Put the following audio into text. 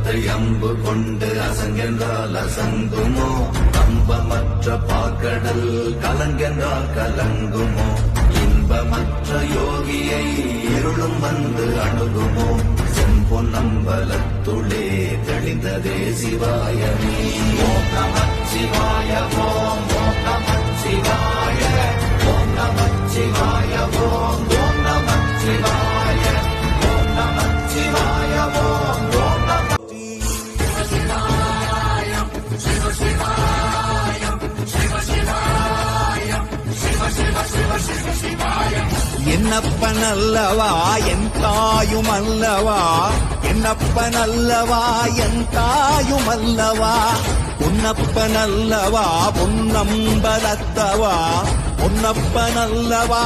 அத்தை அம்பு கொண்டு அசங்கென்றால் அசங்குமோ கம்பமற்ற பாக்கடல் கலங்கென்றால் கலங்குமோ இன்பமற்ற யோகியை இருளும் வந்து அணுகுமோ செம்பொன்னம்பலத்துளே தெளிந்ததே சிவாயமே ஓம் நமச்சிவாய ஓம் ஓம் நமச்சிவாய ஓம் நமச்சிவாய ஓம் ஓம் நமச்சிவாய ஓம் நமச்சிவாய ஓம் ஓம் என்னப்பனல்லவா என் தாயுமல்லவா என்னப்பனல்லவா என் தாயுமல்லவா பொன்னப்பனல்லவா பொன்னம்பலத்தவா பொன்னப்பனல்லவா